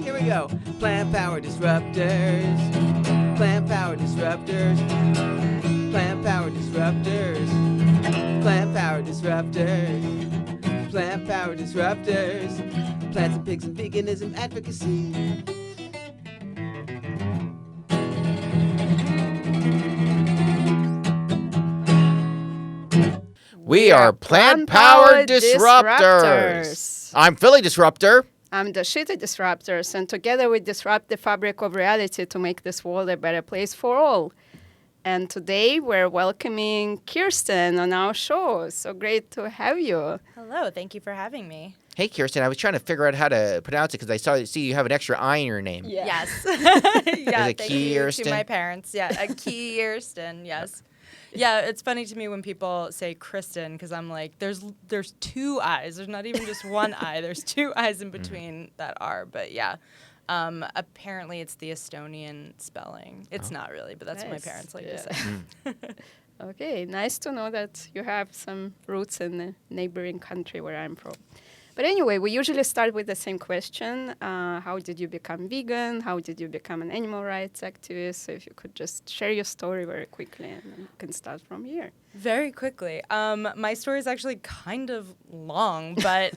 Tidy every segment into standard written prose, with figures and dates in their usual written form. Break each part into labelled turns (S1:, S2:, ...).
S1: Here we go. Plant power disruptors. Plant power disruptors. Plant power disruptors. Plant power disruptors. Plant power disruptors. Plants and pigs and veganism advocacy.
S2: We are Plant Power Disruptors. I'm Philly Disruptor.
S3: I'm the Shitty Disruptors, and together we disrupt the fabric of reality to make this world a better place for all. And today we're welcoming KIIRSTIN on our show. So great to have you.
S4: Hello, thank you for having me.
S2: Hey, KIIRSTIN, I was trying to figure out how to pronounce it because I see you have an extra I in your name.
S3: Yeah.
S4: Yes.
S2: Is it
S4: thank you
S2: KIIRSTIN?
S4: to my parents. Yeah, a KIIRSTIN, yes. Yeah, it's funny to me when people say Kristen because I'm like, there's two I's. There's not even just one I. There's two I's in between that R. But yeah, apparently it's the Estonian spelling. It's not really, but that's what my
S3: Nice.
S4: parents like
S3: Yeah.
S4: to say.
S3: Okay, nice to know that you have some roots in the neighboring country where I'm from. But anyway, we usually start with the same question. How did you become vegan? How did you become an animal rights activist? So if you could just share your story very quickly, and then we can start from here.
S4: Very quickly. My story is actually kind of long, but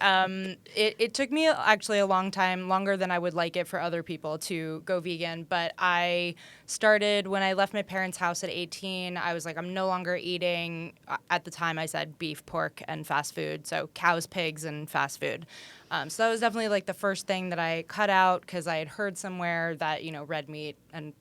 S4: it took me actually a long time, longer than I would like it for other people to go vegan. But I started when I left my parents' house at 18. I was like, I'm no longer eating, at the time I said beef, pork, and fast food. So cows, pigs, and fast food. So that was definitely like the first thing that I cut out because I had heard somewhere that, red meat and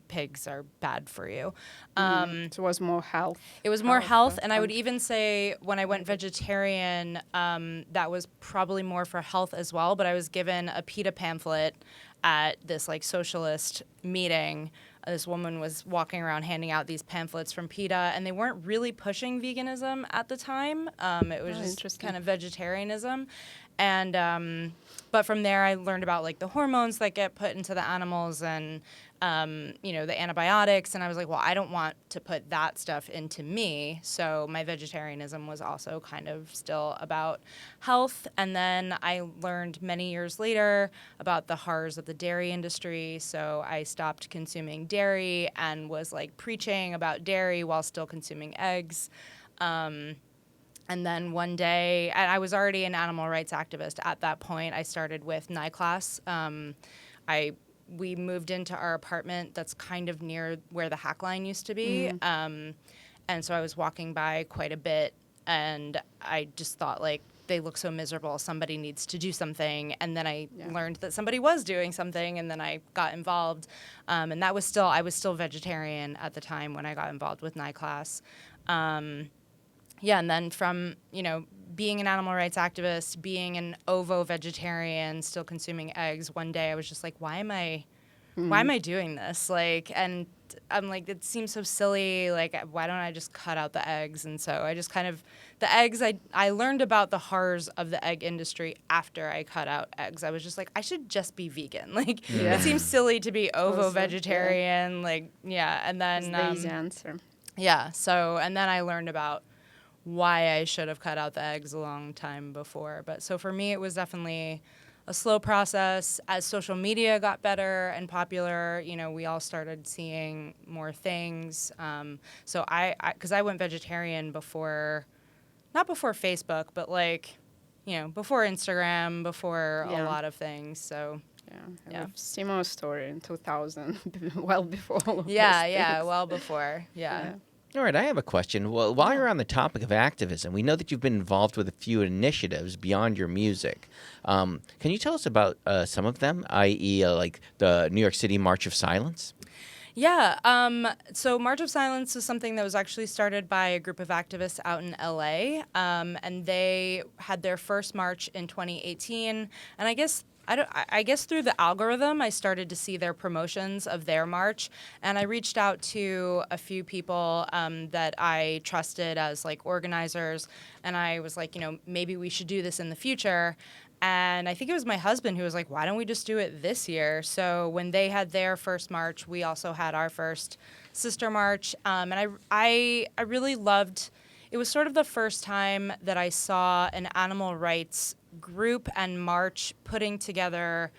S4: pigs are bad for you.
S3: So it was more health.
S4: It was more health, and I would even say when I went vegetarian, that was probably more for health as well, but I was given a PETA pamphlet at this like socialist meeting. This woman was walking around handing out these pamphlets from PETA, and they weren't really pushing veganism at the time. It was just kind of vegetarianism. And but from there, I learned about like the hormones that get put into the animals and the antibiotics. And I was like, well, I don't want to put that stuff into me. So my vegetarianism was also kind of still about health. And then I learned many years later about the horrors of the dairy industry. So I stopped consuming dairy and was like preaching about dairy while still consuming eggs. And then one day, and I was already an animal rights activist at that point. I started with NICLAS. We moved into our apartment that's kind of near where the hack line used to be. And so I was walking by quite a bit, and I just thought, like, they look so miserable. Somebody needs to do something. And then I learned that somebody was doing something, and then I got involved. And I was still vegetarian at the time when I got involved with NICLAS. And then from, being an animal rights activist, being an ovo-vegetarian, still consuming eggs, one day I was just like, why am I doing this? Like, and I'm like, it seems so silly. Like, why don't I just cut out the eggs? And so I just the eggs, I learned about the horrors of the egg industry after I cut out eggs. I was just like, I should just be vegan. Like, it seems silly to be ovo-vegetarian. Like, and then...
S3: That's the easy answer.
S4: Yeah, so, and then I learned about why I should have cut out the eggs a long time before. But so for me, it was definitely a slow process. As social media got better and popular, we all started seeing more things. So because I went vegetarian before, not before Facebook, but like, before Instagram, before a lot of things. So
S3: Yeah. Similar story in 2000, well before all of
S4: well before,
S2: All right, I have a question. Well, while you're on the topic of activism, we know that you've been involved with a few initiatives beyond your music. Can you tell us about some of them, i.e. Like the New York City March of Silence?
S4: Yeah. So March of Silence is something that was actually started by a group of activists out in LA. And they had their first march in 2018. And I guess through the algorithm, I started to see their promotions of their march, and I reached out to a few people that I trusted as like organizers, and I was like, maybe we should do this in the future. And I think it was my husband who was like, why don't we just do it this year? So when they had their first march, we also had our first sister march, and I really loved. It was sort of the first time that I saw an animal rights group and march putting together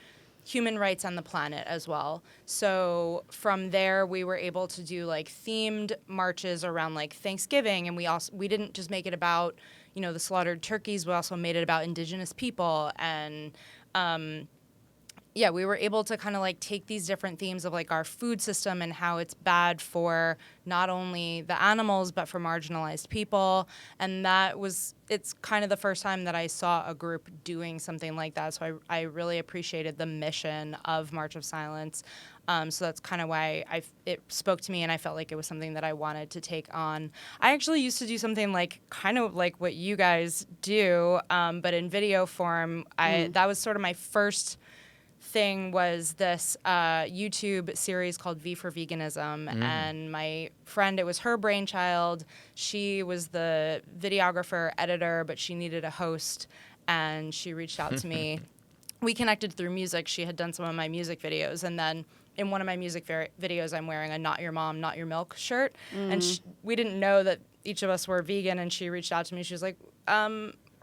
S4: human rights and the planet as well. So from there, we were able to do like themed marches around like Thanksgiving, and we didn't just make it about, you know, the slaughtered turkeys. We also made it about indigenous people, and yeah, we were able to kind of like take these different themes of like our food system and how it's bad for not only the animals but for marginalized people. And it's kind of the first time that I saw a group doing something like that. So I really appreciated the mission of March of Silence. So that's kind of why it spoke to me, and I felt like it was something that I wanted to take on. I actually used to do something like kind of like what you guys do, but in video form. That was sort of my first thing, was this YouTube series called V for Veganism, and my friend, it was her brainchild. She was the videographer, editor, but she needed a host, and she reached out to me. We connected through music. She had done some of my music videos, and then in one of my music videos, I'm wearing a Not Your Mom, Not Your Milk shirt, and we didn't know that each of us were vegan, and she reached out to me. She was like,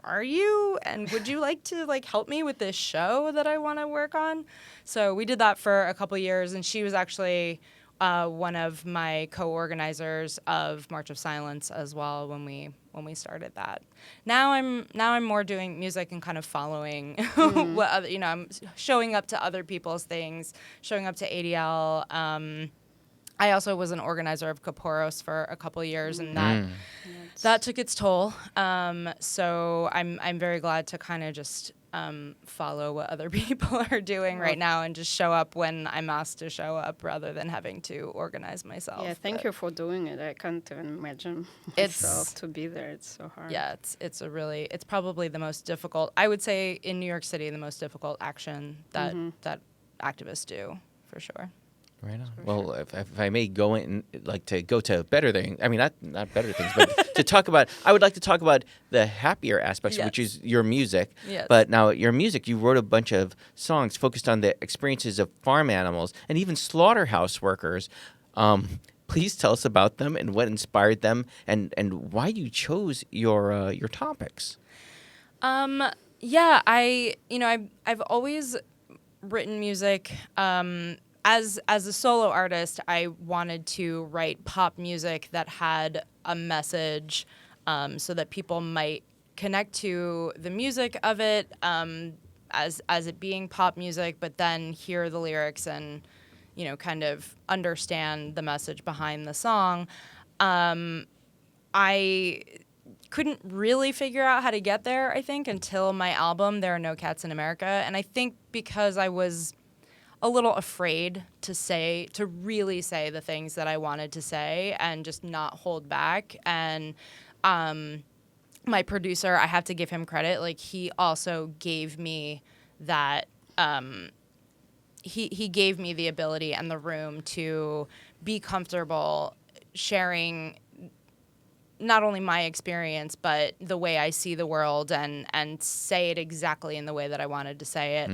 S4: are you, and would you like to like help me with this show that I want to work on? So we did that for a couple years, and she was actually one of my co-organizers of March of Silence as well when we started that. Now I'm more doing music and kind of following what other, you know, I'm showing up to other people's things, showing up to ADL. I also was an organizer of Kaporos for a couple years, and that took its toll. So I'm very glad to kind of just follow what other people are doing right now and just show up when I'm asked to show up rather than having to organize myself.
S3: Yeah, thank you for doing it. I can't even imagine myself to be there. It's so hard.
S4: Yeah, it's probably the most difficult, I would say in New York City, the most difficult action that activists do, for sure.
S2: Right on. Well, if I may go to better things, I mean, not better things, but to talk about, I would like to talk about the happier aspects, which is your music.
S4: Yes.
S2: But now your music, you wrote a bunch of songs focused on the experiences of farm animals and even slaughterhouse workers. Please tell us about them and what inspired them, and why you chose your topics.
S4: Yeah, I've always written music. As a solo artist, I wanted to write pop music that had a message, so that people might connect to the music of it, as it being pop music, but then hear the lyrics and, you know, kind of understand the message behind the song. I couldn't really figure out how to get there, I think, until my album, There Are No Cats in America. And I think because I was a little afraid to really say the things that I wanted to say and just not hold back. And my producer, I have to give him credit, like he also gave me that, he gave me the ability and the room to be comfortable sharing not only my experience, but the way I see the world and say it exactly in the way that I wanted to say it.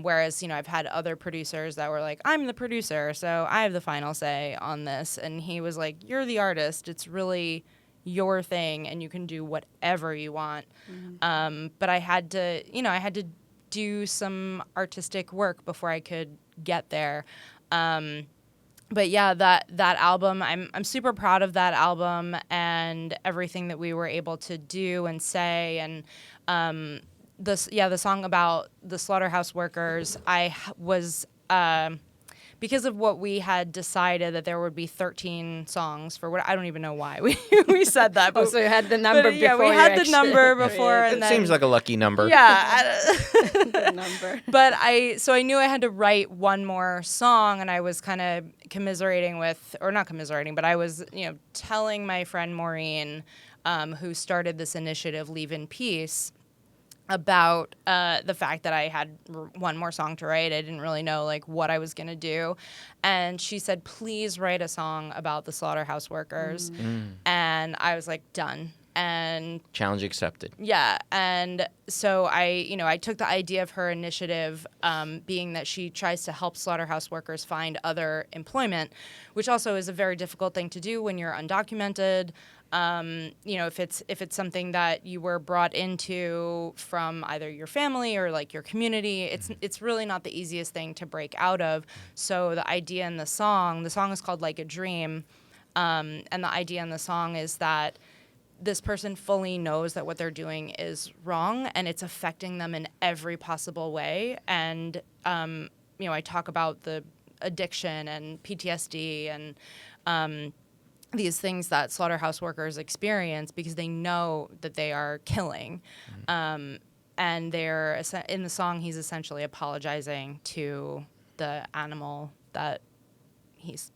S4: Whereas, you know, I've had other producers that were like, I'm the producer, so I have the final say on this. And he was like, you're the artist. It's really your thing, and you can do whatever you want. But I had to do some artistic work before I could get there. But yeah, that album, I'm super proud of that album and everything that we were able to do and say. And the song about the slaughterhouse workers, I was because of what we had decided that there would be 13 songs for what I don't even know why we said that. But,
S3: so you had the number before.
S4: Yeah, we had the number before.
S2: It seems like a lucky number.
S4: Yeah.
S3: The number.
S4: But I knew I had to write one more song, and I was kind of commiserating with, or not commiserating, but I was, you know, telling my friend Maureen, who started this initiative, Leave in Peace, about the fact that I had one more song to write. I didn't really know like what I was going to do. And she said, please write a song about the slaughterhouse workers. And I was like, done. And
S2: challenge accepted.
S4: Yeah. And so I took the idea of her initiative, being that she tries to help slaughterhouse workers find other employment, which also is a very difficult thing to do when you're undocumented. If it's something that you were brought into from either your family or like your community, it's really not the easiest thing to break out of. So the idea in the song is called Like a Dream, and the idea in the song is that this person fully knows that what they're doing is wrong and it's affecting them in every possible way. And I talk about the addiction and PTSD and these things that slaughterhouse workers experience because they know that they are killing. And in the song, he's essentially apologizing to the animal that he's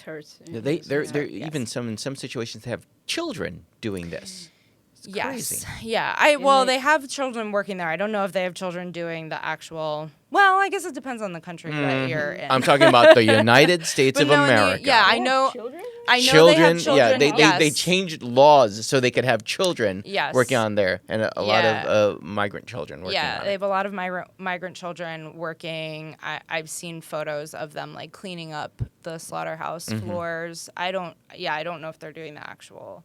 S3: hurt.
S2: They're even in some situations they have children doing this. It's crazy.
S4: Yeah. They have children working there. I don't know if they have children doing the actual. Well, I guess it depends on the country that you're in.
S2: I'm talking about the United States of America.
S4: I know.
S3: Children?
S4: I know
S2: Children,
S4: they have children.
S2: they changed laws so they could have children working on there, and a lot of migrant children working on it.
S4: They have a lot of migrant children working. I've seen photos of them like cleaning up the slaughterhouse floors. I don't know if they're doing the actual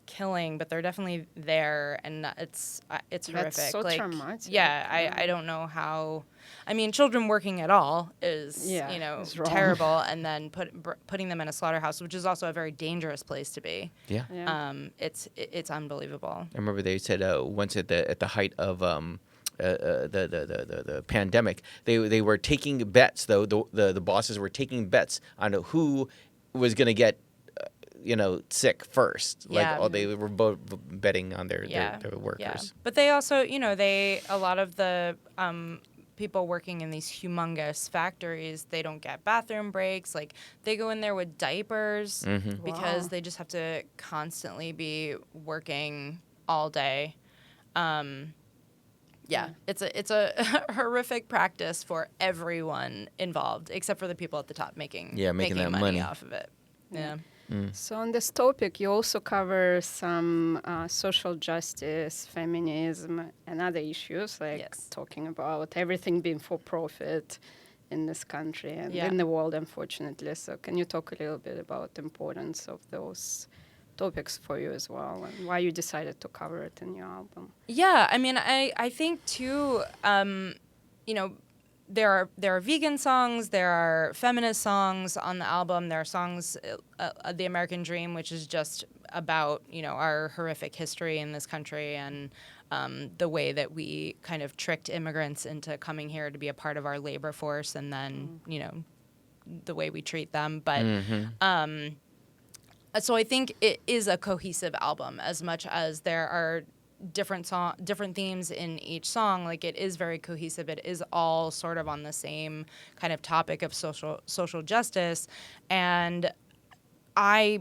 S4: killing, but they're definitely there, and it's horrific.
S3: That's so traumatic.
S4: I don't know how. I mean, children working at all is
S3: it's wrong.
S4: terrible, and then putting them in a slaughterhouse, which is also a very dangerous place to be.
S2: Yeah.
S4: It's unbelievable.
S2: I remember they said once at the height of the pandemic, they were taking bets though. The bosses were taking bets on who was going to get sick first. They were both betting on their workers.
S4: Yeah. But they also, a lot of the people working in these humongous factories, they don't get bathroom breaks. Like, they go in there with diapers because they just have to constantly be working all day. It's a horrific practice for everyone involved, except for the people at the top making
S2: that
S4: money off of it. Yeah.
S3: So on this topic, you also cover some social justice, feminism, and other issues, like talking about everything being for profit in this country and in the world, unfortunately. So can you talk a little bit about the importance of those topics for you as well, and why you decided to cover it in your album?
S4: Yeah, I mean, I think too, there are vegan songs, there are feminist songs on the album. There are songs, The American Dream, which is just about our horrific history in this country and the way that we kind of tricked immigrants into coming here to be a part of our labor force, and then the way we treat them. But so I think it is a cohesive album, as much as there are different themes in each song. Like, it is very cohesive. It is all sort of on the same kind of topic of social justice, and I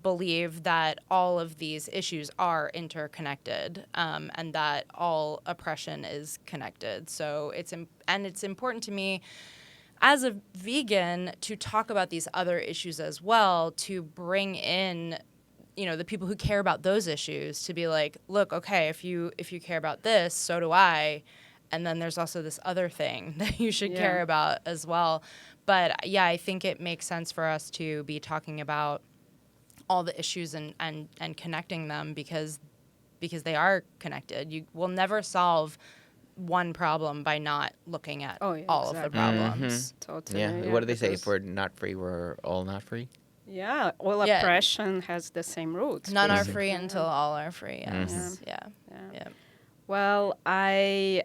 S4: believe that all of these issues are interconnected, and that all oppression is connected. So it's important to me as a vegan to talk about these other issues as well, to bring in the people who care about those issues, to be like, look, okay, if you care about this, so do I. And then there's also this other thing that you should care about as well. But I think it makes sense for us to be talking about all the issues and connecting them because they are connected. You will never solve one problem by not looking at all of the problems.
S3: Totally.
S2: Yeah. What do they say? If we're not free, we're all not free?
S3: Yeah, all oppression has the same roots.
S4: None are free until all are free. Yes. Yeah.
S3: Well, I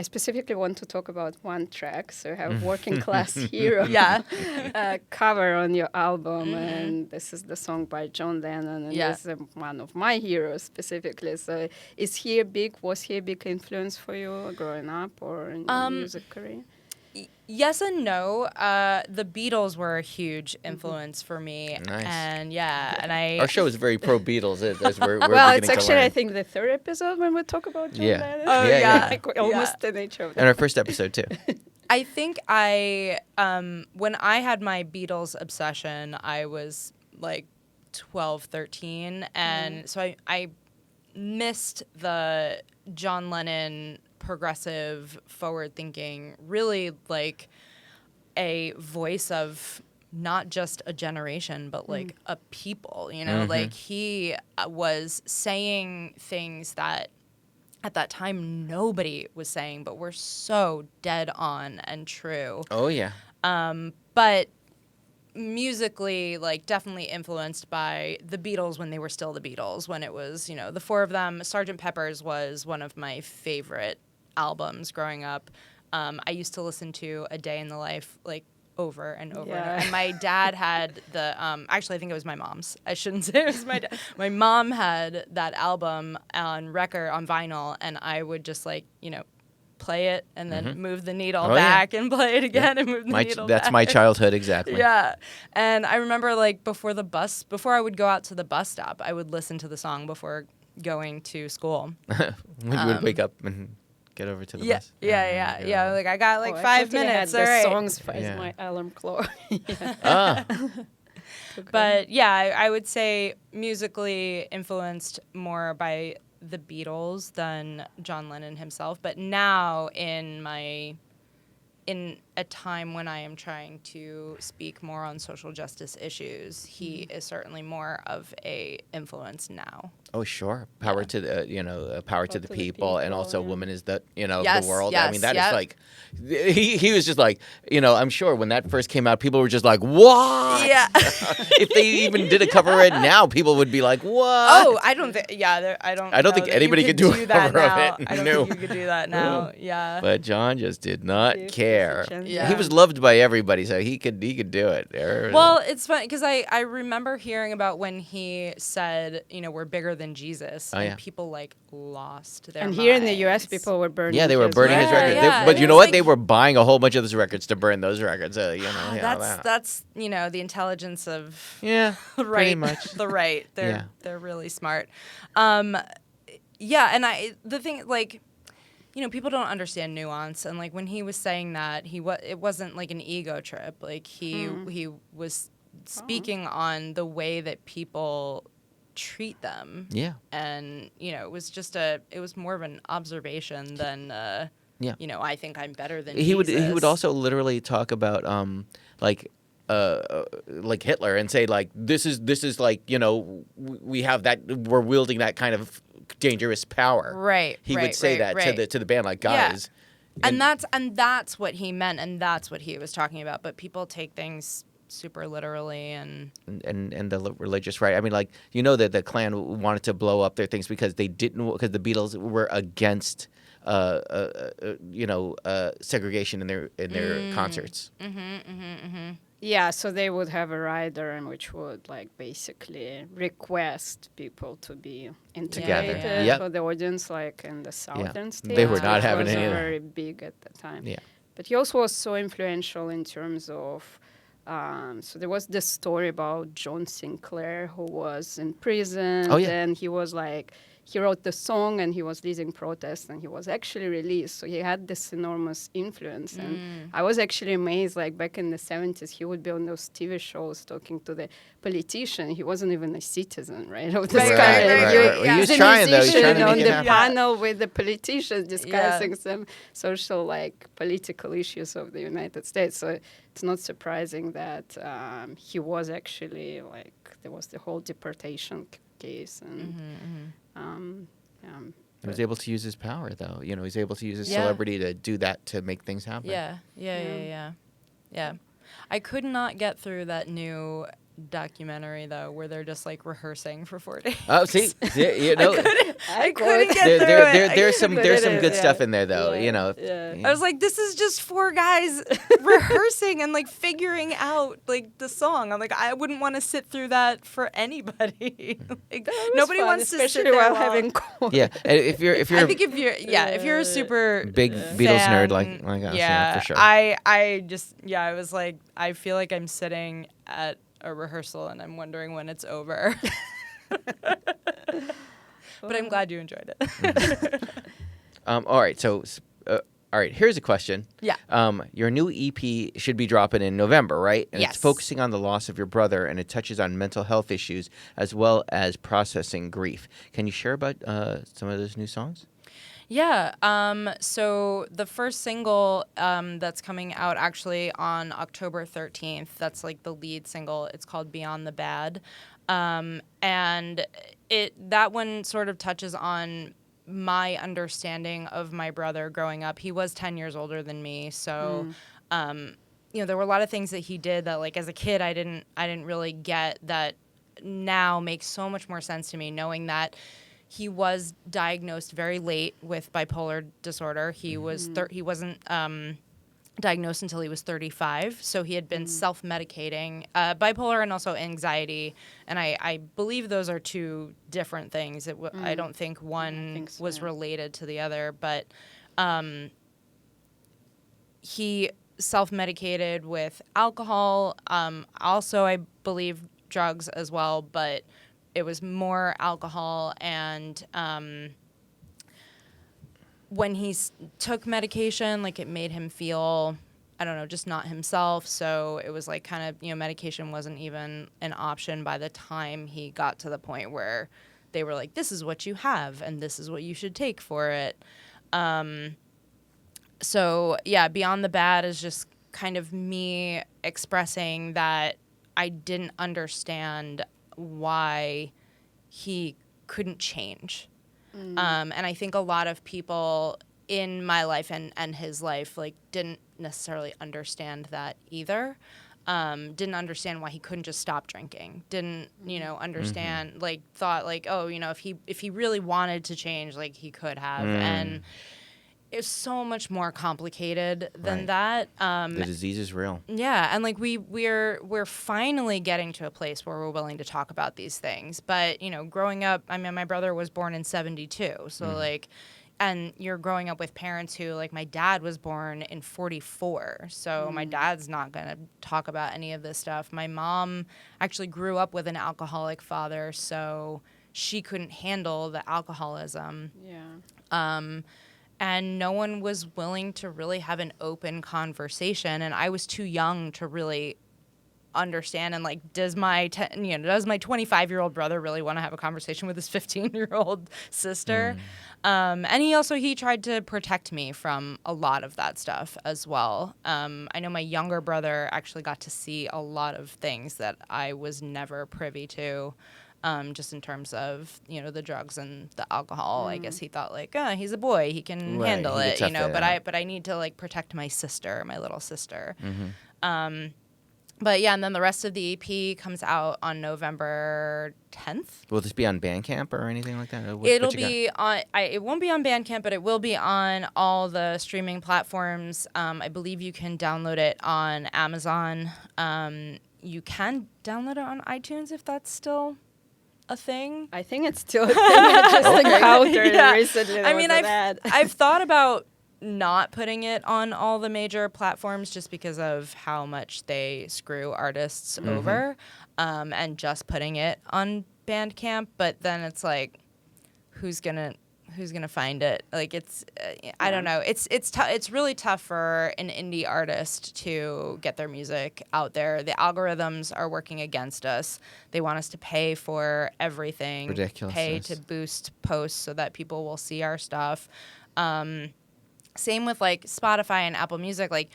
S3: specifically want to talk about one track. So you have Working Class Hero cover on your album, and this is the song by John Lennon, and this is one of my heroes specifically. So was he a big influence for you growing up or in your music career?
S4: Yes and no. The Beatles were a huge influence for me.
S2: Nice.
S4: And
S2: our show is very pro Beatles.
S3: It's actually, I think, the third episode when we talk about John Lennon.
S4: Oh, yeah.
S3: Like almost an each of them.
S2: And our first episode, too.
S4: I think when I had my Beatles obsession, I was like 12, 13. And so I missed the John Lennon progressive, forward-thinking, really like a voice of not just a generation, but like a people, you know, like he was saying things that at that time nobody was saying, but were so dead on and true.
S2: Oh yeah.
S4: But musically, like definitely influenced by the Beatles when they were still the Beatles, when it was, you know, the four of them. Sgt. Pepper's was one of my favorite albums growing up. I used to listen to A Day in the Life like over and over.
S3: Yeah.
S4: And my dad had the, actually I think it was my mom's. I shouldn't say it was my dad. My mom had that album on record, on vinyl, and I would just like, you know, play it and then move the needle
S2: Oh, yeah.
S4: back and play it again and move the
S2: My
S4: needle
S2: that's
S4: back.
S2: my childhood exactly.
S4: Yeah. And I remember like before I would go out to the bus stop, I would listen to the song before going to school.
S2: When you would wake up and get over to the
S4: Yeah.
S2: bus.
S4: Yeah. Like I got like
S3: Oh,
S4: 5
S3: actually, I
S4: minutes.
S3: had
S4: All
S3: the
S4: right.
S3: songs as
S2: Yeah.
S3: my alarm clock. Yeah.
S2: Ah.
S4: But yeah, I would say musically influenced more by the Beatles than John Lennon himself. But now in a time when I am trying to speak more on social justice issues, he is certainly more of a influence now.
S2: Oh sure, power to the power to the people, and also
S3: yeah.
S2: woman is the
S4: Yes,
S2: the world. I mean
S4: yes,
S2: that is
S4: yep.
S2: like he was just like I'm sure when that first came out, people were just like what?
S4: Yeah.
S2: If they even did a cover it now, people would be like what?
S4: Oh, I don't think. Yeah, I don't.
S2: I don't
S4: know
S2: think
S4: that
S2: anybody
S4: you
S2: could do a
S4: that
S2: cover of
S4: now.
S2: it.
S4: I don't
S2: No.
S4: think you could do that now. Yeah.
S2: But John just did not
S3: Yes,
S2: care.
S3: efficient.
S4: Yeah.
S2: He was loved by everybody, so he could do it.
S4: Well, it's funny because I remember hearing about when he said, we're bigger than Jesus,
S2: Oh,
S4: and
S2: yeah.
S4: people like lost their
S3: And here in the U.S.,
S4: minds.
S3: people were burning.
S2: yeah, they were
S3: his
S2: burning his
S3: records.
S2: records.
S4: Yeah,
S2: But
S4: it
S2: you know
S4: was
S2: what?
S4: like-
S2: They were buying a whole bunch of those records to burn those records.
S4: That's the intelligence of
S2: yeah, pretty
S4: right,
S2: much.
S4: the right.
S2: Yeah.
S4: They're really smart. Yeah, and the thing like. People don't understand nuance, and like when he was saying that, it wasn't like an ego trip. Like he was speaking on the way that people treat them.
S2: Yeah.
S4: And it was more of an observation than
S2: Yeah.
S4: I think I'm better than
S2: He would
S4: Jesus.
S2: also literally talk about like Hitler and say like this is like we have that, we're wielding that kind of dangerous power.
S4: Right.
S2: He
S4: right,
S2: would say
S4: right,
S2: that
S4: right.
S2: to the band like
S4: Yeah.
S2: guys.
S4: And that's what he meant, and that's what he was talking about. But people take things super literally, and
S2: the religious right. I mean, like that the Klan wanted to blow up their things because the Beatles were against segregation in their concerts.
S3: Yeah, so they would have a rider which would like basically request people to be integrated
S4: yeah.
S2: Yep.
S3: for the audience, like in the southern states.
S2: They were not
S3: which
S2: having
S3: was
S2: any of that.
S3: very big at the time.
S2: Yeah.
S3: But he also was so influential in terms of. So there was this story about John Sinclair who was in prison.
S2: Oh, yeah.
S3: And he was like, he wrote the song and he was leading protests and he was actually released. So he had this enormous influence. And I was actually amazed, like back in the 70s, he would be on those TV shows talking to the politician. He wasn't even a citizen, right? Of this
S4: Right,
S3: country.
S4: right, right,
S3: He
S4: right.
S3: was
S2: He was
S3: a
S2: trying, though. He was
S3: musician
S2: trying to make
S3: on
S2: it
S3: the
S2: happen.
S3: panel with the politicians discussing
S4: Yeah.
S3: some social, like, political issues of the United States. So it's not surprising that he was actually, like, there was the whole deportation case. And
S2: He was able to use his power, though. He's able to use his
S4: Yeah.
S2: celebrity to do that, to make things happen.
S4: Yeah. I could not get through that new documentary though, where they're just like rehearsing for 4 days.
S2: Oh, see,
S4: I couldn't get through it.
S2: there's some
S3: But
S2: there's
S3: it
S2: some
S3: is,
S2: good
S3: yeah.
S2: stuff in there, though.
S3: Yeah.
S4: I was like, this is just 4 guys rehearsing and like figuring out like the song. I'm like, I wouldn't want to sit through that for anybody. Like, nobody
S3: fun,
S4: wants to sit
S3: especially
S4: there
S3: while having coffee.
S2: Yeah, and if you're
S4: I think if you're a super
S2: big Beatles nerd like us, yeah, for sure.
S4: I was like, I feel like I'm sitting at a rehearsal and I'm wondering when it's over. But I'm glad you enjoyed it.
S2: All right, so all right, here's a question.
S4: Yeah.
S2: Your new EP should be dropping in November, right? And
S4: Yes.
S2: it's focusing on the loss of your brother, and it touches on mental health issues as well as processing grief. Can you share about some of those new songs?
S4: Yeah. So the first single that's coming out actually on October 13th, that's like the lead single. It's called Beyond the Bad. And that one sort of touches on my understanding of my brother growing up. He was 10 years older than me. So, there were a lot of things that he did that, like, as a kid, I didn't really get, that now makes so much more sense to me, knowing that he was diagnosed very late with bipolar disorder. He was he wasn't diagnosed until he was 35, so he had been self-medicating bipolar and also anxiety, and I believe those are two different things. I don't think one was related to the other, but he self-medicated with alcohol, also I believe drugs as well, but it was more alcohol. And when he took medication, like, it made him feel, I don't know, just not himself. So it was like kind of, medication wasn't even an option by the time he got to the point where they were like, this is what you have and this is what you should take for it. So yeah, Beyond the Bad is just kind of me expressing that I didn't understand why he couldn't change. And I think a lot of people in my life and his life, like, didn't necessarily understand that either. Didn't understand why he couldn't just stop drinking. Didn't, understand, like, thought, like, oh, if he really wanted to change, like, he could have. And it's so much more complicated than that.
S2: The disease is real.
S4: Yeah, and like we're finally getting to a place where we're willing to talk about these things. But growing up, I mean, my brother was born in '72, so like, and you're growing up with parents who, like, my dad was born in '44, so my dad's not gonna talk about any of this stuff. My mom actually grew up with an alcoholic father, so she couldn't handle the alcoholism.
S3: Yeah.
S4: And no one was willing to really have an open conversation, and I was too young to really understand. And, like, does my 25-year-old brother really want to have a conversation with his 15-year-old sister? And he tried to protect me from a lot of that stuff as well. I know my younger brother actually got to see a lot of things that I was never privy to. Just in terms of, the drugs and the alcohol. I guess he thought, like, he's a boy, he can handle
S2: he
S4: it,
S2: can tough it out.
S4: but I need to, like, protect my little sister. But yeah, and then the rest of the EP comes out on November 10th.
S2: Will this be on Bandcamp or anything like that?
S4: It'll be on. It won't be on Bandcamp, but it will be on all the streaming platforms. I believe you can download it on Amazon. You can download it on iTunes if that's still a thing.
S3: I think it's still a thing. I just encountered
S4: Yeah.
S3: recently.
S4: I mean, I've thought about not putting it on all the major platforms just because of how much they screw artists over, and just putting it on Bandcamp. But then it's like, who's gonna find it? Like, it's I don't know. It's really tough for an indie artist to get their music out there. The algorithms are working against us. They want us to pay for everything.
S2: Ridiculous.
S4: Pay to boost posts so that people will see our stuff. Same with, like, Spotify and Apple Music. Like,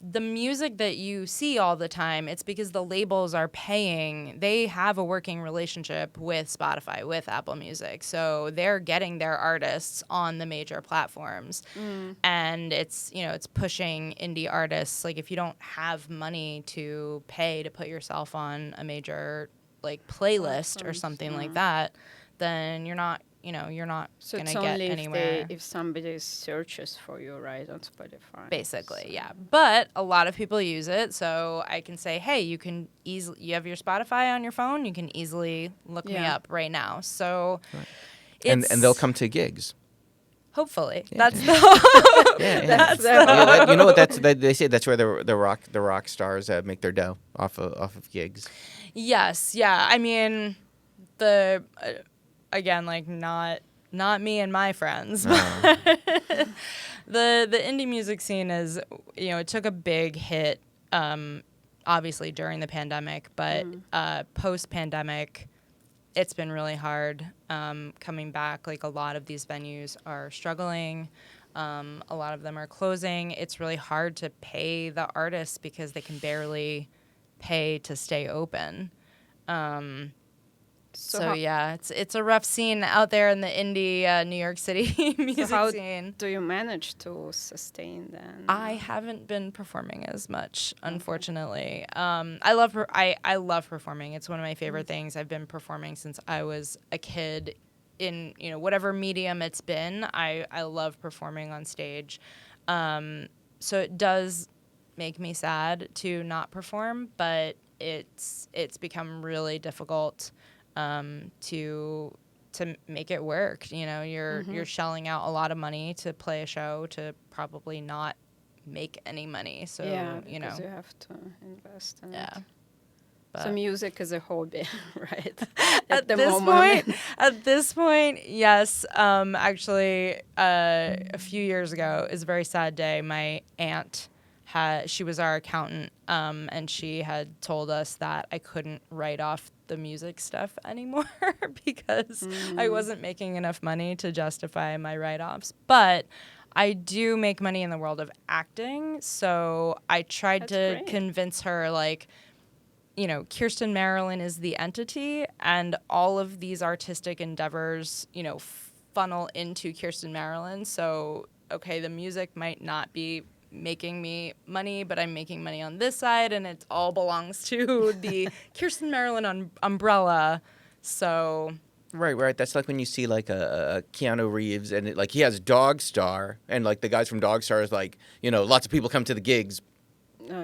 S4: the music that you see all the time, it's because the labels are paying. They have a working relationship with Spotify, with Apple Music. So they're getting their artists on the major platforms. And it's pushing indie artists. Like, if you don't have money to pay to put yourself on a major, like, playlist or something like that, then you're not
S3: So
S4: going
S3: it's
S4: to get
S3: only
S4: anywhere.
S3: if somebody searches for you, right, on Spotify.
S4: Basically, yeah. But a lot of people use it, so I can say, hey, you have your Spotify on your phone, you can easily look me up right now. So,
S2: and they'll come to gigs.
S4: Hopefully,
S2: Yeah,
S4: that's
S2: yeah.
S4: the.
S2: Yeah.
S4: That's
S2: You know what? They say that's where the rock stars make their dough off of gigs.
S4: Yes, yeah. I mean, again, like, not me and my friends.
S2: No.
S4: The indie music scene is, it took a big hit, obviously during the pandemic, but post-pandemic, it's been really hard coming back. Like a lot of these venues are struggling. A lot of them are closing. It's really hard to pay the artists because they can barely pay to stay open. So yeah, it's a rough scene out there in the indie New York City music
S3: how
S4: scene.
S3: do you manage to sustain then?
S4: I haven't been performing as much, unfortunately. I love performing. It's one of my favorite things. I've been performing since I was a kid. In whatever medium it's been, I love performing on stage. So it does make me sad to not perform, but it's become really difficult to make it work. You're shelling out a lot of money to play a show to probably not make any money. So
S3: because you have to invest in it.
S4: yeah.
S3: So music is a hobby, right?
S4: At this point, yes. Actually, a few years ago, is a very sad day. My aunt she was our accountant, and she had told us that I couldn't write off the music stuff anymore because I wasn't making enough money to justify my write-offs. But I do make money in the world of acting, so I tried to convince her, like, KIIRSTIN MARILYN is the entity, and all of these artistic endeavors, funnel into KIIRSTIN MARILYN. So, okay, the music might not be making me money, but I'm making money on this side, and it all belongs to the KIIRSTIN MARILYN umbrella. So...
S2: Right. That's like when you see like a Keanu Reeves and he has Dog Star, and like the guys from Dog Star is like, lots of people come to the gigs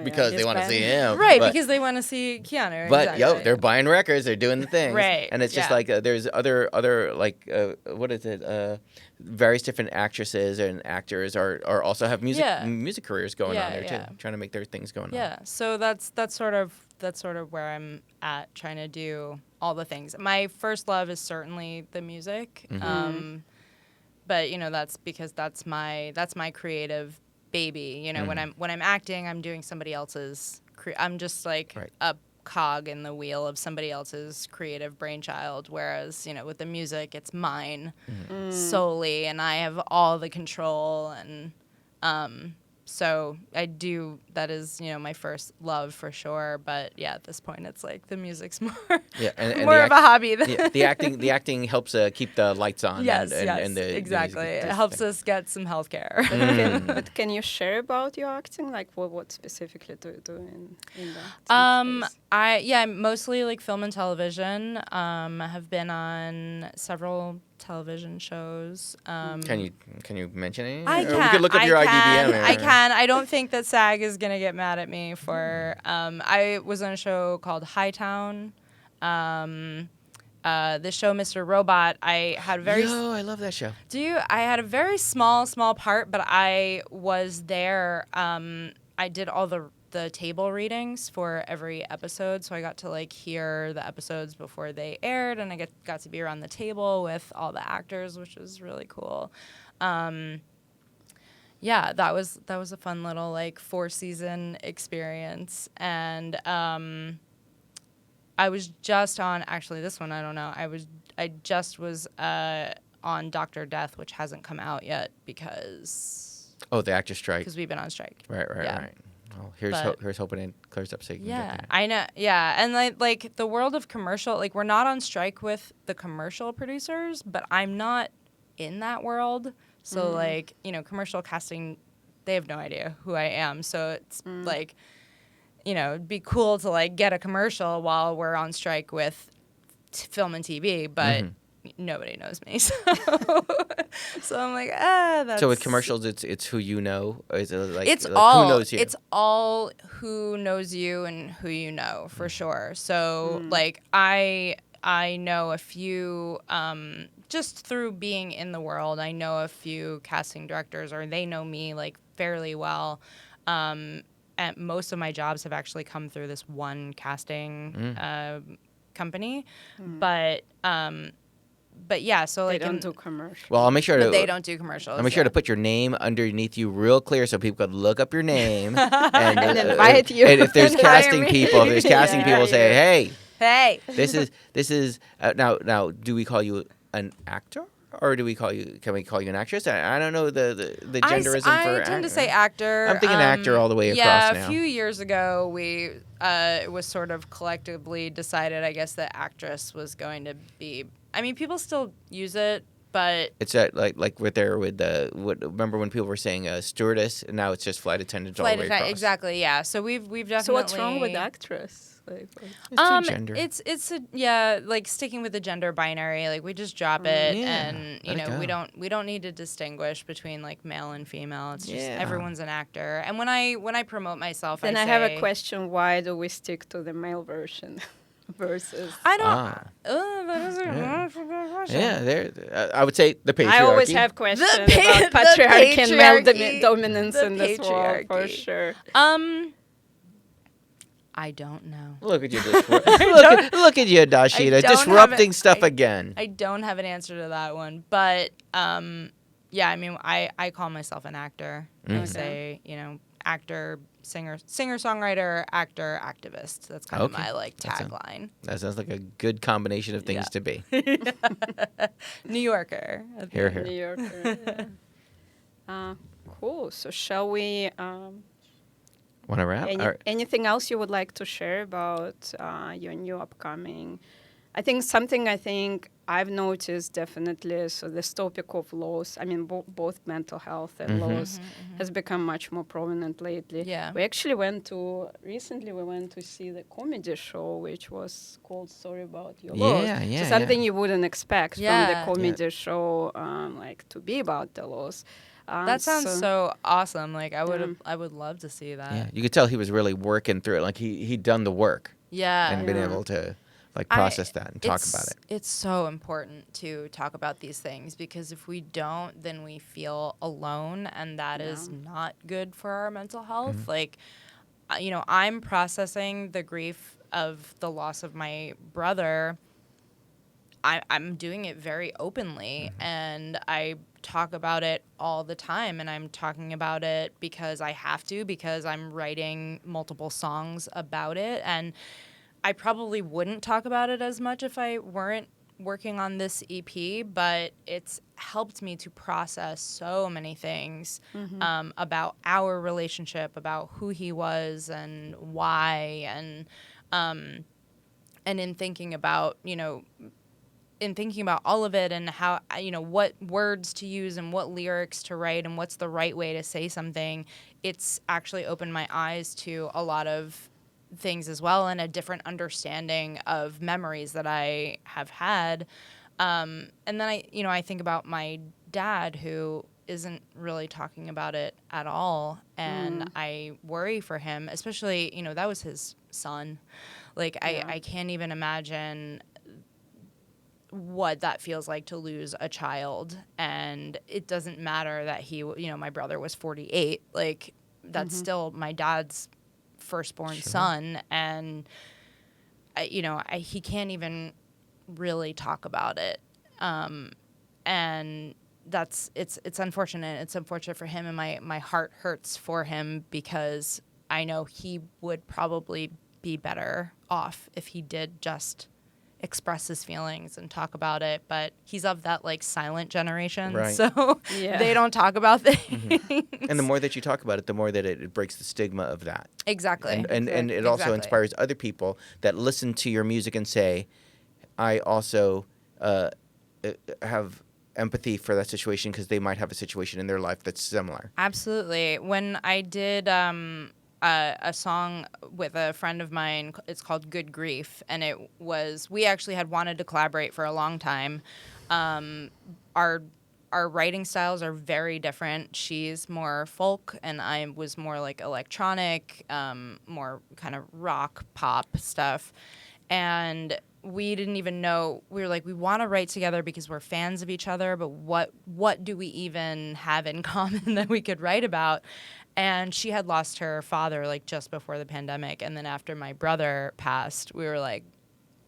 S2: because they want to see him.
S4: Right, because they want to see Keanu.
S2: But
S4: exactly.
S2: they're buying records, they're doing the things.
S4: Right.
S2: And it's just like there's other like what is it? Various different actresses and actors are also have music careers going on there too, trying to make their things going on.
S4: Yeah. So that's sort of where I'm at, trying to do all the things. My first love is certainly the music.
S2: Mm-hmm.
S4: But that's because that's my creative baby. When I'm acting, I'm doing somebody else's. I'm just like a cog in the wheel of somebody else's creative brainchild. Whereas with the music, it's mine solely, and I have all the control. And so I do. That is my first love for sure. But yeah, at this point, it's like the music's more
S2: and
S4: more of a hobby.
S2: The acting helps keep the lights on.
S4: Yes,
S2: and
S4: exactly. It helps us get some healthcare.
S3: But can you share about your acting? Like what specifically do you do in that?
S4: I mostly like film and television. I have been on several television shows.
S2: Can you mention any?
S4: I can.
S2: We could look up your IDBM.
S4: I can. I don't think that SAG is gonna get mad at me for. I was on a show called Hightown. The show Mr. Robot. I had
S2: I love that show.
S4: Do you? I had a very small part, but I was there. I did all the table readings for every episode, so I got to hear the episodes before they aired, and I got to be around the table with all the actors, which was really cool. Yeah, that was a fun little 4-season experience, and I was just on this one. I don't know. I just was on Dr. Death, which hasn't come out yet because
S2: the actor strike,
S4: because we've been on strike.
S2: Right. Well, here's hoping it clears up so you can get there.
S4: I know. Yeah, and like the world of commercial, we're not on strike with the commercial producers, but I'm not in that world. So commercial casting, they have no idea who I am. So it's it'd be cool to get a commercial while we're on strike with film and TV, but nobody knows me. So I'm like, that's...
S2: So with commercials, it's who you know? Or is it
S4: it's
S2: all, who knows you?
S4: It's all who knows you and who you know, for sure. So, I know a few, just through being in the world, I know a few casting directors, or they know me, fairly well. And most of my jobs have actually come through this one casting company. But yeah, so
S3: they don't do commercials.
S2: Well, I'll make sure
S4: they don't do commercials.
S2: I'll make sure to put your name underneath you real clear so people could look up your name and
S3: invite you.
S2: And if there's casting people, say,
S4: Hey.
S2: This is now. Do we call you an actor, or do we call you? Can we call you an actress? I don't know the genderism for.
S4: I tend to say actor.
S2: I'm thinking actor all the way
S4: yeah,
S2: across now.
S4: a few years ago, we it was sort of collectively decided, I guess, that actress was going to be. I mean, people still use it, but
S2: It's like with remember when people were saying stewardess, and now it's just flight attendant all the way across.
S4: exactly, yeah. So we've definitely.
S3: So what's wrong with actress? Like,
S2: It's too gender.
S4: It's like sticking with the gender binary. Like we just drop it,
S2: Yeah,
S4: and
S2: let it go.
S4: we don't need to distinguish between like male and female. It's just
S2: Yeah.
S4: everyone's an actor. And when I promote myself,
S3: then
S4: I
S3: I have a
S4: say-
S3: question. Why do we stick to the male version versus?
S4: I don't.
S2: Ah.
S4: That is a good question.
S2: Yeah, I would say the patriarchy.
S3: I always have questions
S4: pa-
S3: about
S4: the
S3: patriarchy and male
S4: patriarchy.
S3: dominance
S4: The
S3: in this world, for
S4: patriarchy.
S3: sure.
S4: I don't know.
S2: Look at you, look at you, Dashida,
S4: I don't
S2: disrupting
S4: have it-
S2: stuff
S4: I-
S2: again.
S4: I don't have an answer to that one, but yeah, I mean, I call myself an actor. I
S2: Okay.
S4: say, actor, singer, songwriter, actor, activist. That's kind of
S2: Okay.
S4: my like
S2: That sounds-
S4: tagline.
S2: That sounds like a good combination of things
S4: Yeah.
S2: to be.
S4: New Yorker.
S2: Here,
S3: New
S2: here.
S3: Yorker. Cool. So shall we?
S2: Want to wrap? All right.
S3: Anything else you would like to share about your new upcoming? I think something I've noticed definitely. So this topic of loss, I mean, both mental health and loss has become much more prominent lately.
S4: Yeah.
S3: We actually recently we went to see the comedy show, which was called Sorry About Your Loss.
S2: Yeah,
S3: So something you wouldn't expect
S4: Yeah.
S3: from the comedy show, like to be about the loss.
S4: That sounds so awesome. Like I
S3: Yeah.
S4: would love to see that.
S2: Yeah, you could tell he was really working through it. Like he'd done the work
S4: Yeah.
S2: and been
S3: Yeah.
S2: able to like process that and talk about it.
S4: It's so important to talk about these things because if we don't, then we feel alone, and that is not good for our mental health. Like, I'm processing the grief of the loss of my brother. I'm doing it very openly, and I talk about it all the time, and I'm talking about it because I have to, because I'm writing multiple songs about it, and I probably wouldn't talk about it as much if I weren't working on this EP, but it's helped me to process so many things about our relationship, about who he was and why, and in thinking about, all of it and how, what words to use and what lyrics to write and what's the right way to say something, it's actually opened my eyes to a lot of things as well and a different understanding of memories that I have had. And then I think about my dad who isn't really talking about it at all. And I worry for him, especially, that was his son. Like, I can't even imagine what that feels like to lose a child. And it doesn't matter that my brother was 48. Like, that's still my dad's firstborn son, and he can't even really talk about it, and it's unfortunate. It's unfortunate for him, and my heart hurts for him because I know he would probably be better off if he did just express his feelings and talk about it, but he's of that like silent generation,
S2: Right.
S4: so they don't talk about things.
S2: And the more that you talk about it, the more that it breaks the stigma of that.
S4: Exactly.
S2: And it also
S4: Exactly.
S2: inspires other people that listen to your music and say, I also have empathy for that situation because they might have a situation in their life that's similar.
S4: Absolutely. When I did a song with a friend of mine, it's called Good Grief, and we actually had wanted to collaborate for a long time. Our writing styles are very different. She's more folk, and I was more like electronic, more kind of rock, pop stuff. And we didn't even know, we were like, we want to write together because we're fans of each other, but what do we even have in common that we could write about? And she had lost her father like just before the pandemic, and then after my brother passed, we were like,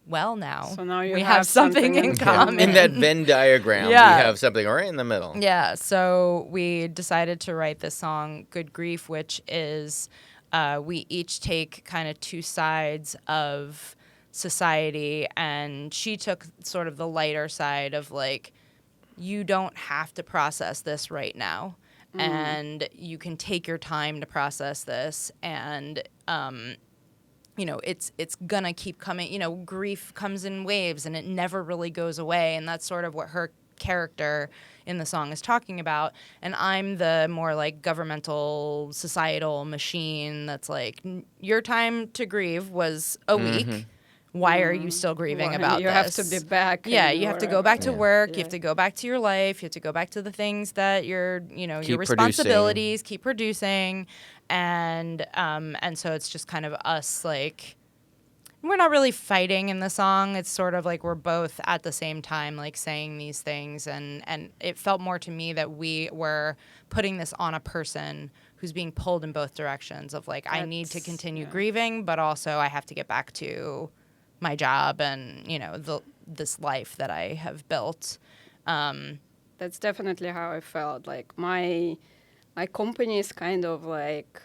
S4: well, now,
S3: So now you
S4: we
S3: have
S4: have something
S3: something
S4: in
S3: in
S4: common.
S2: In that Venn diagram,
S4: Yeah.
S2: we have something right in the middle.
S4: Yeah, so we decided to write this song, Good Grief, which is we each take kind of two sides of society, and she took sort of the lighter side of like, you don't have to process this right now, and you can take your time to process this, and you know, it's gonna keep coming. You know, grief comes in waves and it never really goes away, and that's sort of what her character in the song is talking about. And I'm the more like governmental, societal machine that's like, your time to grieve was a week. Why are you still grieving
S3: Well,
S4: about
S3: you
S4: this?
S3: have to be back.
S4: Yeah,
S3: and
S4: you have to
S3: wherever.
S4: go back to work. You
S3: Yeah.
S4: have to go back to your life. You have to go back to the things that you're, you know, your
S2: Keep producing.
S4: responsibilities. Keep producing, and so it's just kind of us like, we're not really fighting in the song. It's sort of like we're both at the same time like saying these things, and it felt more to me that we were putting this on a person who's being pulled in both directions of like, I need to
S3: That's-
S4: continue
S3: yeah.
S4: grieving, but also I have to get back to my job and, you know, this life that I have built.
S3: That's definitely how I felt. Like my company is kind of like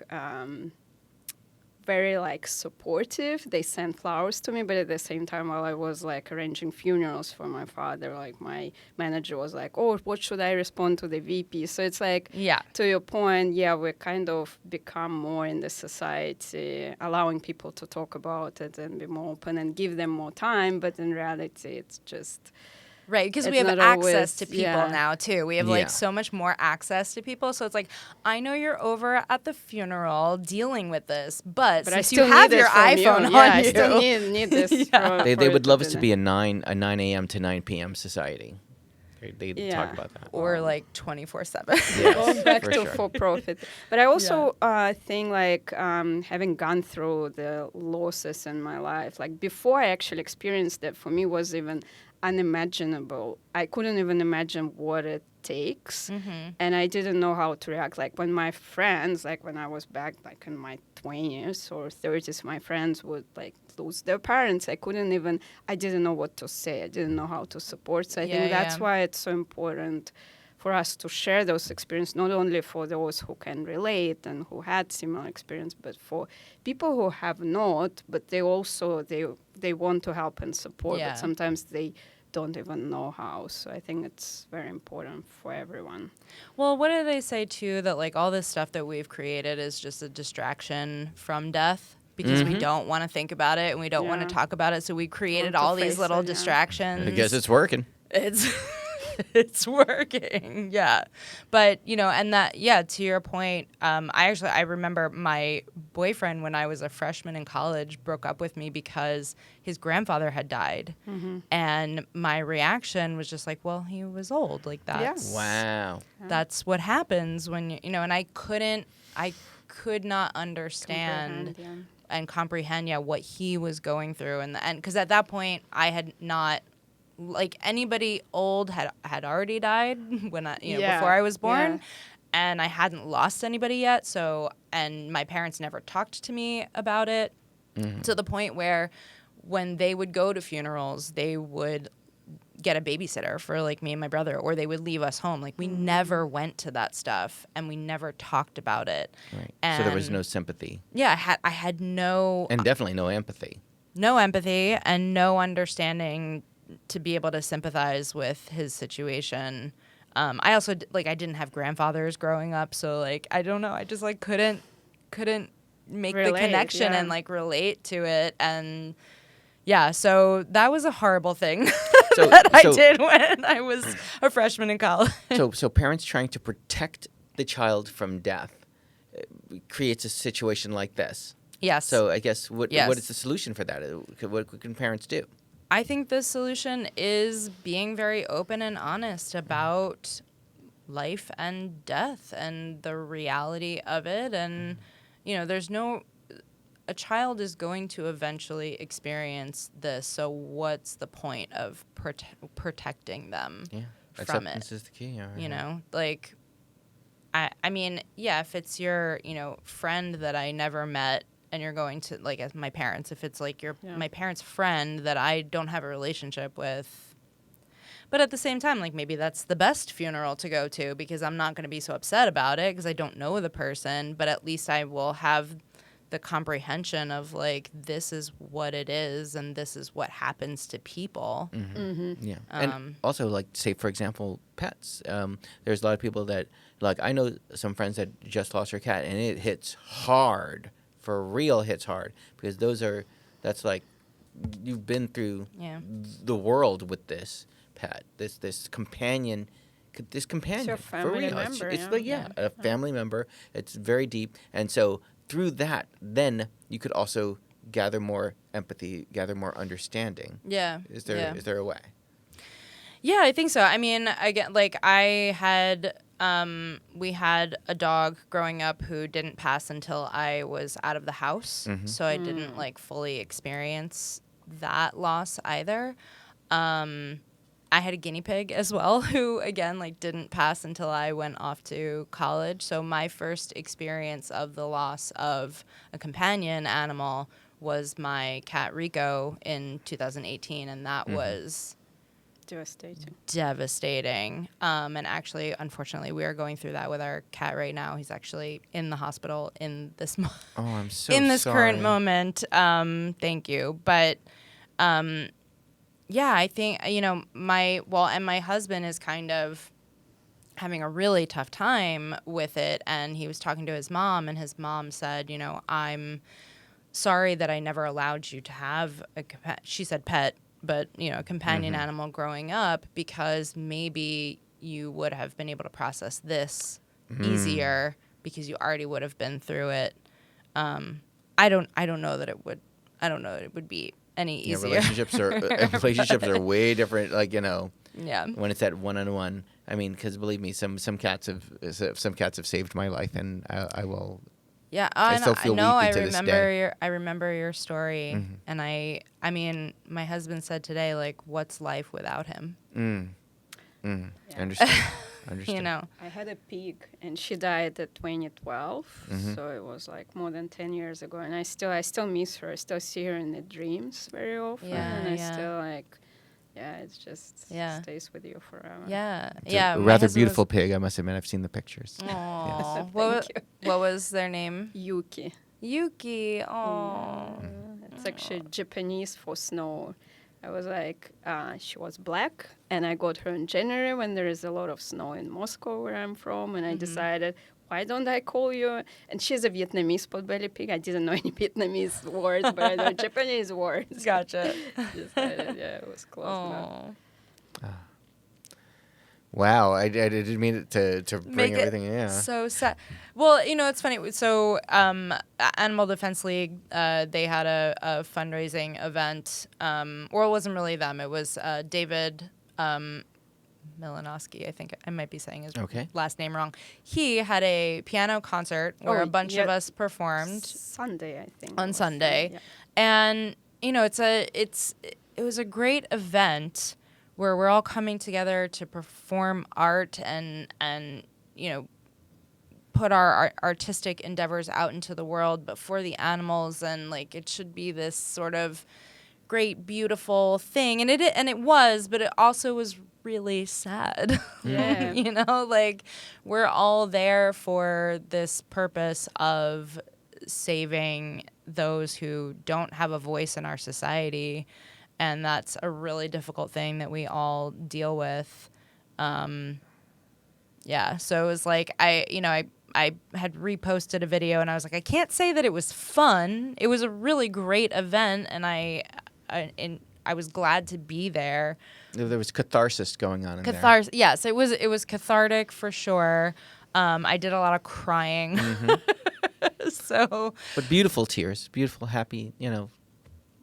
S3: very like supportive. They sent flowers to me, but at the same time, while I was like arranging funerals for my father, like my manager was like, "Oh, what should I respond to the VP?" So it's like,
S4: Yeah.
S3: to your point, yeah, we kind of become more in the society, allowing people to talk about it and be more open and give them more time. But in reality, it's just.
S4: Right, because we
S3: It's
S4: have
S3: not
S4: access
S3: always-
S4: to people
S3: yeah.
S4: now, too. We have,
S2: Yeah.
S4: like, so much more access to people. So it's like, I know you're over at the funeral dealing with this, but
S3: But I
S4: since
S3: still
S4: you have
S3: need
S4: your
S3: it from
S4: iPhone
S3: you.
S4: on
S3: Yeah, I
S4: you.
S3: still need this.
S4: Yeah.
S2: They
S3: for
S2: would
S3: it
S2: love
S3: be
S2: us to
S3: there.
S2: be a 9 a.m. to 9 p.m. society. They
S3: Yeah.
S2: talk about that.
S4: Or, like, 24/7.
S2: Yes,
S3: Go back
S2: for
S3: to
S2: sure.
S3: for profit. But I also think like having gone through the losses in my life, like before I actually experienced it, for me was even unimaginable. I couldn't even imagine what it takes, and I didn't know how to react. Like when my friends, like when I was back like in my 20s or 30s, my friends would like lose their parents. I didn't know what to say. I didn't know how to support. So I think that's why it's so important for us to share those experiences, not only for those who can relate and who had similar experience, but for people who have not, but they also, they want to help and support,
S4: Yeah.
S3: but sometimes they don't even know how. So I think it's very important for everyone.
S4: Well, what do they say, too, that, like, all this stuff that we've created is just a distraction from death? Because we don't want to think about it and we don't want
S3: Yeah.
S4: to talk about it. So we created
S3: Want to
S4: all these
S3: face
S4: little
S3: it, yeah.
S4: distractions.
S2: I guess it's working.
S4: It's it's working, yeah. But you know, and that, yeah, to your point, I remember my boyfriend when I was a freshman in college broke up with me because his grandfather had died, and my reaction was just like, well, he was old, like that's
S2: Wow.
S4: that's what happens when you know. And I could not understand
S3: Comprehend,
S4: and comprehend, what he was going through, and because at that point I had not, like, anybody old had already died when before I was born,
S3: yeah.
S4: and I hadn't lost anybody yet. So, and my parents never talked to me about it, to the point where when they would go to funerals, they would get a babysitter for like me and my brother, or they would leave us home. Like we never went to that stuff, and we never talked about it.
S2: Right.
S4: And
S2: So there was no sympathy
S4: Yeah, I had no
S2: and definitely no empathy.
S4: empathy and no understanding to be able to sympathize with his situation. I also I didn't have grandfathers growing up, so like I don't know, I just like couldn't make the
S3: Relate,
S4: connection
S3: yeah.
S4: and like relate to it. And yeah, so that was a horrible thing
S2: So,
S4: that I
S2: so-
S4: did when I was a freshman in college.
S2: So parents trying to protect the child from death creates a situation like this.
S4: Yes.
S2: So I guess what
S4: Yes.
S2: is the solution for that? What can parents do?
S4: I think the solution is being very open and honest about life and death and the reality of it. And, you know, a child is going to eventually experience this. So what's the point of protecting them
S2: Yeah.
S4: from it?
S2: Acceptance is the key.
S4: You know, like, I mean, yeah, if it's your, friend that I never met, and you're going to, like, as my parents, if it's like my parents' friend that I don't have a relationship with. But at the same time, like, maybe that's the best funeral to go to, because I'm not going to be so upset about it because I don't know the person, but at least I will have the comprehension of like this is what it is and this is what happens to people.
S2: Yeah. And also, like, say, for example, pets. There's a lot of people that, like, I know some friends that just lost their cat, and it hits hard. For real, hits hard. Because that's like, you've been through the world with this pet, this companion. This companion,
S3: your
S2: for
S3: family
S2: real.
S3: member,
S2: It's
S3: yeah.
S2: like, a family member. It's very deep. And so through that, then you could also gather more empathy, gather more understanding.
S4: Yeah.
S2: Is there a way?
S4: Yeah, I think so. I mean, we had a dog growing up who didn't pass until I was out of the house. So I didn't like fully experience that loss either. I had a guinea pig as well who, again, like didn't pass until I went off to college. So my first experience of the loss of a companion animal was my cat Rico in 2018, and that was devastating. And actually, unfortunately, we are going through that with our cat right now. He's actually in the hospital in this
S2: Oh, I'm so
S4: in this
S2: sorry.
S4: current moment. Thank you. But yeah, I think, my husband is kind of having a really tough time with it. And he was talking to his mom, and his mom said, I'm sorry that I never allowed you to have she said pet, but, a companion animal growing up, because maybe you would have been able to process this easier because you already would have been through it. I don't know that it would be any easier.
S2: Relationships are way different. Like,
S4: Yeah.
S2: when it's that one-on-one. I mean, because believe me, some cats have saved my life, and I will.
S4: Yeah,
S2: I still feel weepy to this day.
S4: I remember your story, and I mean, my husband said today, like, what's life without him?
S2: I understand.
S3: I had a pig, and she died at 2012, so it was like more than 10 years ago, and I still miss her. I still see her in the dreams very often, and I still like, it just stays with you forever.
S4: Yeah,
S2: It's a rather beautiful pig, I must admit. I've seen the pictures.
S4: Aww.
S3: Thank you.
S4: What was their name?
S3: Yuki.
S4: Yuki. Oh.
S3: It's actually Japanese for snow. I was like, she was black, and I got her in January when there is a lot of snow in Moscow, where I'm from, and I decided, why don't I call you? And she's a Vietnamese potbelly pig. I didn't know any Vietnamese words, but I know Japanese words.
S4: Gotcha.
S3: Decided, it was close enough.
S2: Wow, I didn't mean it to bring everything. Yeah.
S4: So sad. Well, it's funny. So, Animal Defense League, they had a fundraising event. Or it wasn't really them. It was David Milanowski. I think I might be saying his last name wrong. He had a piano concert where a bunch of us performed.
S3: Sunday, I think.
S4: On Sunday, and it was a great event where we're all coming together to perform art and put our artistic endeavors out into the world, but for the animals, and like it should be this sort of great, beautiful thing, and it was, but it also was really sad.
S3: Yeah.
S4: Like we're all there for this purpose of saving those who don't have a voice in our society. And that's a really difficult thing that we all deal with. So it was like, I had reposted a video, and I was like, I can't say that it was fun. It was a really great event, and I was glad to be there.
S2: There was catharsis going on in there.
S4: Yes, it was cathartic for sure. I did a lot of crying.
S2: But beautiful tears, beautiful, happy,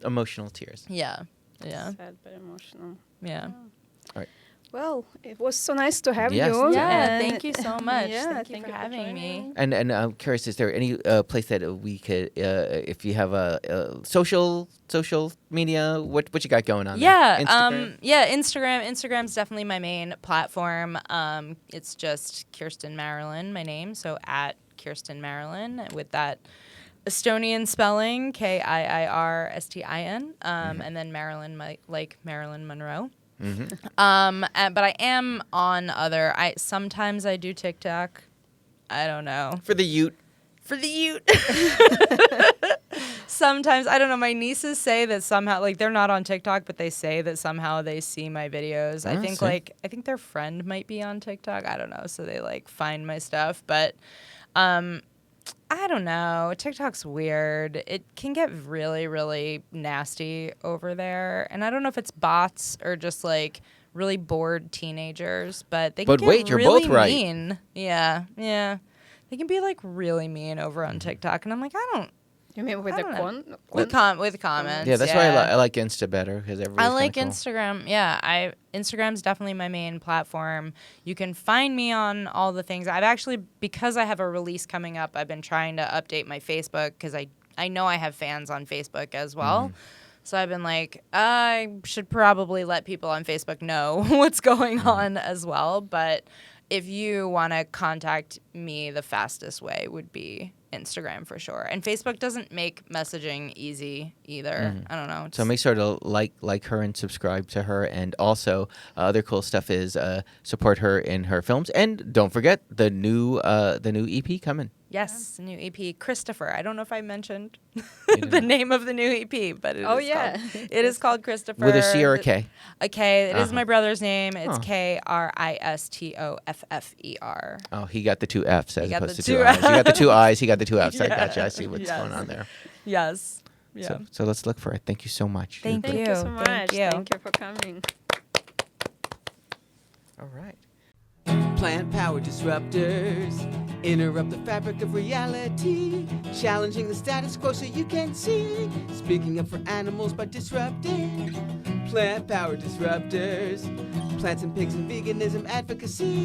S2: emotional tears.
S4: Yeah.
S3: Sad but emotional.
S4: Yeah.
S2: All right.
S3: Well, it was so nice to have
S2: Yes.
S3: you.
S4: Yeah, thank you so much.
S3: Yeah,
S4: thank you for having me.
S2: And I'm curious, is there any place that we could, if you have a social media, what you got going on?
S4: Yeah,
S2: there?
S4: Instagram. Instagram's definitely my main platform. It's just KIIRSTIN MARILYN, my name, so at KIIRSTIN MARILYN with that Estonian spelling, KIIRSTIN, and then Marilyn, like Marilyn Monroe. But I am on sometimes I do TikTok. I don't know.
S2: For the Ute.
S4: Sometimes, I don't know, my nieces say that somehow, like, they're not on TikTok, but they say that somehow they see my videos. I think, I think their friend might be on TikTok. I don't know. So they, like, find my stuff. But I don't know. TikTok's weird. It can get really, really nasty over there. And I don't know if it's bots or just, like, really bored teenagers, but they can get
S2: you're
S4: really
S2: both right.
S4: mean. Yeah. They can be, like, really mean over on TikTok. And I'm like, I don't.
S3: You mean with
S4: I
S3: the
S4: don't know. With comments.
S2: Yeah, that's why I like Insta better because
S4: I like Instagram. Yeah, Instagram's definitely my main platform. You can find me on all the things. I've actually, because I have a release coming up, I've been trying to update my Facebook because I know I have fans on Facebook as well. So I've been like, I should probably let people on Facebook know what's going on as well. But if you want to contact me, the fastest way would be Instagram for sure. And Facebook doesn't make messaging easy either. I don't know.
S2: So make sure to like her and subscribe to her. And also, other cool stuff is support her in her films. And don't forget the new EP coming.
S4: Yes, new EP, Christopher. I don't know if I mentioned the name of the new EP, but it is called Christopher.
S2: With a C or a K?
S4: A K. It is my brother's name. It's KRISTOFFER.
S2: Oh, he got the two Fs as opposed to two I's. You got the two I's, he got the two Fs. I gotcha. I see what's going on there.
S4: Yes. Yeah.
S2: So let's look for it. Thank you so much.
S4: Thank you.
S3: Thank you so much.
S4: Thank you.
S3: Thank you for coming.
S2: All right.
S1: Plant power disruptors interrupt the fabric of reality, challenging the status quo so you can see. Speaking up for animals by disrupting. Plant power disruptors, plants and pigs and veganism advocacy.